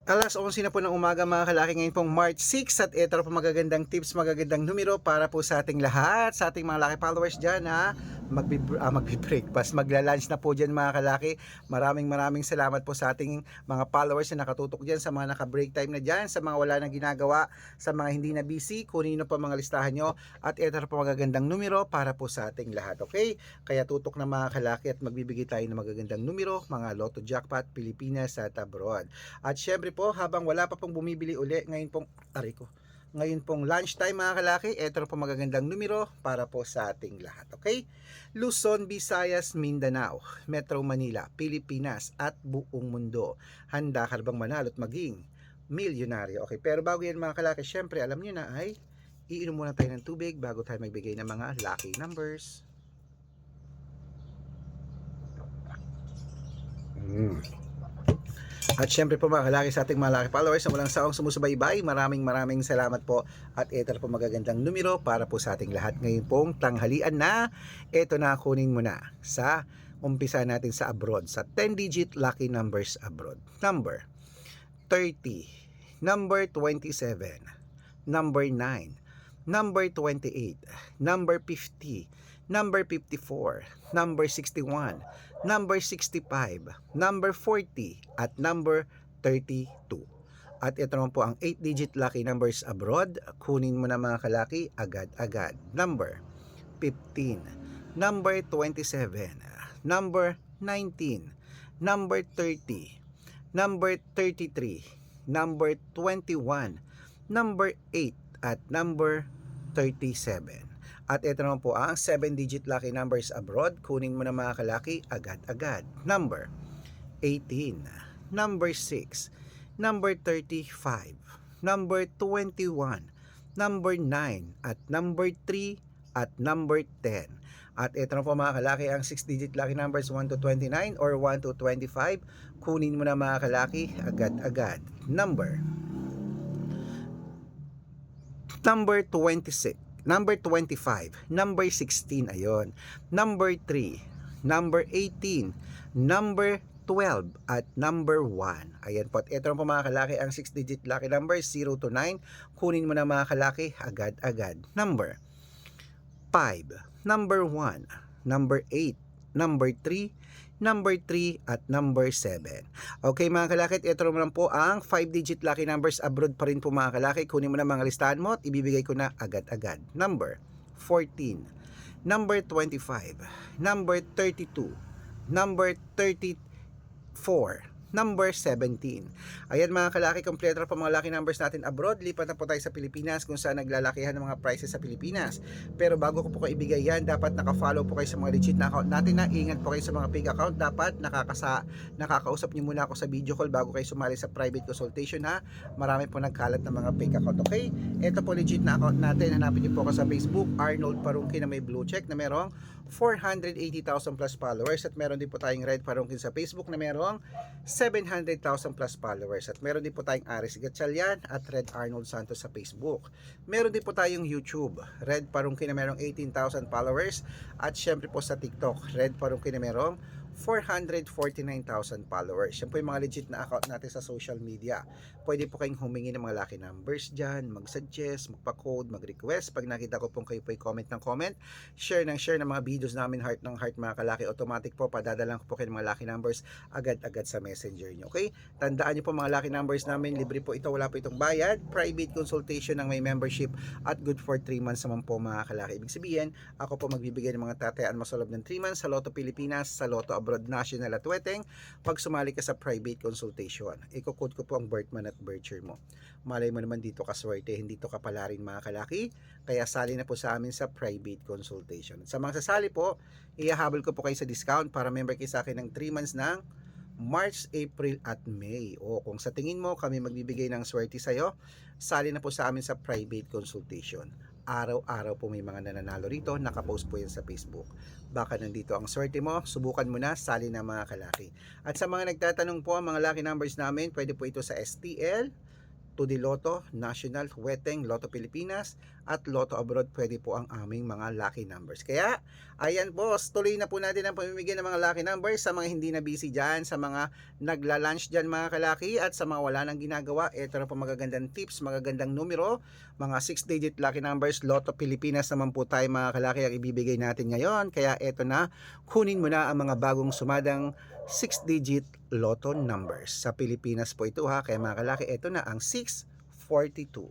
Alas 11 na po ng umaga mga kalaki, ngayon pong March 6 at ito po magagandang tips, magagandang numero para po sa ating lahat, sa ating mga laki followers dyan ha. Magbe-breakfast, magla-lunch na po dyan mga kalaki. Maraming salamat po sa ating mga followers na nakatutok dyan, sa mga naka-break time na dyan, sa mga wala nang ginagawa, sa mga hindi na busy, kunin nyo po mga listahan nyo at ito po magagandang numero para po sa ating lahat, okay? Kaya tutok na mga kalaki at magbibigay tayo ng magagandang numero, mga Lotto Jackpot, Pilipinas at abroad. At syempre po, habang wala pa pong bumibili uli, ngayon pong lunchtime mga kalaki, ito na po magagandang numero para po sa ating lahat, okay? Luzon, Visayas, Mindanao, Metro Manila, Pilipinas at buong mundo. Handa ka bang manalo at maging milyonaryo? Okay, pero bago yan mga kalaki, syempre alam nyo na ay iinom muna tayo ng tubig bago tayo magbigay ng mga lucky numbers. At syempre po mga kalaki, sa ating mga laki followers na walang sawang sumusubaybay, maraming salamat po. At ito na po magagandang numero para po sa ating lahat ngayon pong tanghalian na. Ito na, kunin mo na sa umpisa natin sa abroad, sa 10-digit lucky numbers abroad. Number 30, number 27, number 9, number 28, number 50, number 54, number 61, number 65, number 40, at number 32. At ito naman po ang 8-digit lucky numbers abroad. Kunin mo na mga kalaki agad-agad. Number 15, number 27, number 19, number 30, number 33, number 21, number 8, at number 37. At ito naman po ang 7-digit lucky numbers abroad. Kunin mo na mga kalaki agad-agad. Number 18, number 6, number 35, number 21, number 9, at number 3, at number 10. At ito na po mga kalaki ang 6-digit lucky numbers 1 to 29 or 1 to 25. Kunin mo na mga kalaki agad-agad. Number 26, number 25, number 16, ayon, number 3, number 18, number 12, at number 1. Ayan po. At ito po mga kalaki ang 6-digit lucky numbers 0 to 9. Kunin mo na mga kalaki agad-agad. Number 5, number 1, number 8, number 3, number 3, at number 7. Okay mga kalaki, ito naman po ang 5-digit lucky numbers abroad pa rin po mga kalaki. Kunin mo na mga listahan mo at ibibigay ko na agad-agad. Number 14, number 25, number 32, number 34, number 17. Ayan mga kalaki, kompleto na po mga lucky numbers natin abroad. Lipat na po tayo sa Pilipinas kung saan naglalakihan ng mga prices sa Pilipinas. Pero bago ko po kayo ibigay yan, dapat naka-follow po kayo sa mga legit na account natin na. Ingat po kayo sa mga fake account. Dapat nakakausap nyo muna ako sa video call bago kayo sumali sa private consultation ha. Marami po nagkalat ng mga fake account, okay? Ito po legit na account natin. Hanapin nyo po ako sa Facebook, Arnold Parungkin na may blue check na merong 480,000 plus followers. At meron din po tayong Red Parungkin sa Facebook na merong 700,000 plus followers. At meron din po tayong Aris Gatchalian at Red Arnold Santos sa Facebook. Meron din po tayong YouTube, Red Parungkin na merong 18,000 followers. At syempre po sa TikTok, Red Parungkin na merong 449,000 followers. Yan po yung mga legit na account natin sa social media. Pwede po kayong humingi ng mga lucky numbers dyan, mag-suggest, magpa-code, mag-request. Pag nakita ko pong kayo po comment ng comment, share ng mga videos namin, heart ng heart mga kalaki, automatic po padadalang ko po kayo ng mga lucky numbers agad-agad sa messenger nyo. Okay? Tandaan nyo po mga lucky numbers namin, libre po ito, wala po itong bayad, private consultation ng may membership at good for 3 months naman po mga kalaki. Ibig sabihin, ako po magbibigay ng mga tatayaan mo sa loob ng 3 months sa Lotto Pilipinas, sa Lotto Abroad National at Weteng pag sumali ka sa private consultation. Iko-code ko po ang birth month at birth year mo. Malay mo naman dito kaswerte, hindi to kapala rin mga kalaki, kaya sali na po sa amin sa private consultation. Sa mga sasali po, ihahabol ko po kayo sa discount para member kayo sa akin ng 3 months ng March, April at May. O kung sa tingin mo kami magbibigay ng swerte sa'yo, sali na po sa amin sa private consultation. Araw-araw po may mga nananalo rito, nakapost po yan sa Facebook. Baka nandito ang swerte mo, subukan mo na, sali na mga kalaki. At sa mga nagtatanong po, ang mga lucky numbers namin, pwede po ito sa STL, 2D Lotto, National, Weteng, Lotto Pilipinas, at Lotto Abroad, pwede po ang aming mga lucky numbers. Kaya, ayan boss, tuloy na po natin ang pamimigay ng mga lucky numbers sa mga hindi na busy dyan, sa mga nagla-lunch dyan mga kalaki, at sa mga wala nang ginagawa. Ito na po magagandang tips, magagandang numero, mga 6-digit lucky numbers. Lotto Pilipinas naman po tayo mga kalaki ang ibibigay natin ngayon. Kaya ito na, kunin mo na ang mga bagong sumadang 6-digit Lotto numbers. Sa Pilipinas po ito ha, kaya mga kalaki, ito na ang 642.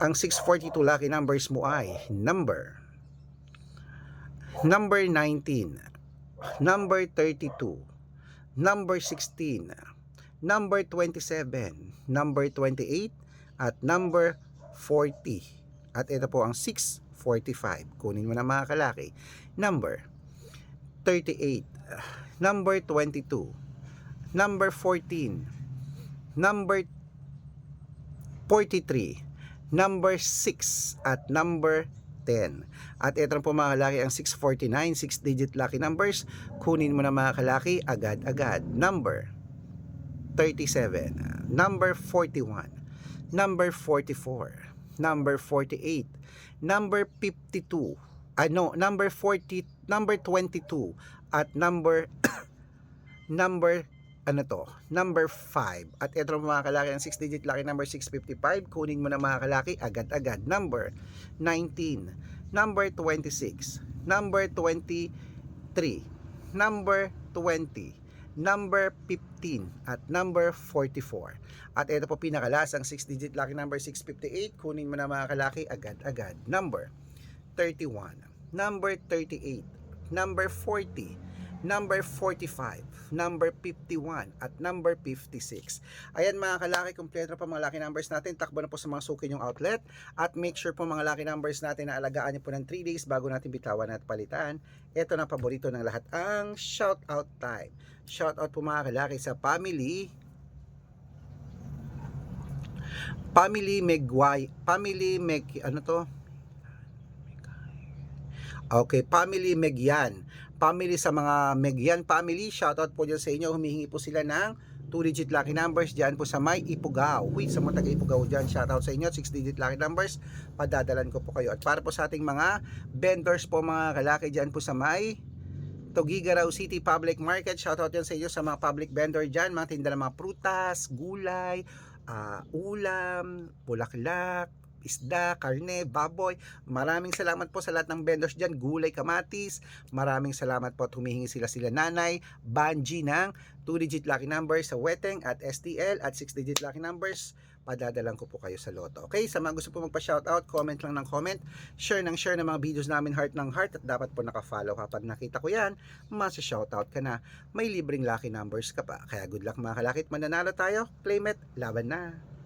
Ang 642 lucky numbers mo ay number 19, number 32, number 16, number 27, number 28, at number 40. At ito po ang 645. Kunin mo na mga kalaki. Number 38, number 22, number 14, number 43, number 6, at number 10. At ito po mga kalaki ang 649, 6-digit lucky numbers. Kunin mo na mga kalaki agad-agad. Number 37, number 41, number 44, number 48, number 52, number 40, number 22, at number number 5. At ito mga kalaki ang 6-digit lucky number 655. Kunin mo na mga kalaki agad-agad. Number 19, number 26, number 23, number 20, number 15, at number 44. At ito po pinakalas ang 6-digit lucky number 658. Kunin mo na mga kalaki agad-agad. Number 31, number 38, number 40, number 45, number 51, at number 56. Ayan mga kalaki, kompleto na po mga lucky numbers natin. Takbo na po sa mga suki yung outlet. At make sure po mga lucky numbers natin na alagaan nyo po ng 3 days bago natin bitawan at palitan. Ito na paborito ng lahat, ang shout out time. Shout out po mga kalaki sa family Megway, Okay, family Megyan. Family sa mga Megyan family, shoutout po dyan sa inyo. Humihingi po sila ng 2-digit lucky numbers dyan po sa may Ipugao. Sa mga taga Ipugao dyan, shoutout sa inyo. 6-digit lucky numbers, padadalan ko po kayo. At para po sa ating mga vendors po mga kalaki dyan po sa may Tuguegarao City Public Market, shoutout dyan sa inyo sa mga public vendor dyan, mga tinda ng mga prutas, gulay, ulam, bulaklak, isda, karne, baboy. Maraming salamat po sa lahat ng vendors dyan. Gulay, kamatis. Maraming salamat po at humihingi sila Nanay Banji ng 2-digit lucky numbers sa Weteng at STL at 6-digit lucky numbers. Padadalan ko po kayo sa Lotto. Okay, sa mga gusto po magpa-shoutout, comment lang ng comment, share ng mga videos namin, heart ng heart, at dapat po naka-follow. Kapag nakita ko yan, masa-shoutout ka na. May libreng lucky numbers ka pa. Kaya good luck mga kalakit, mananalo tayo. Claim it, laban na!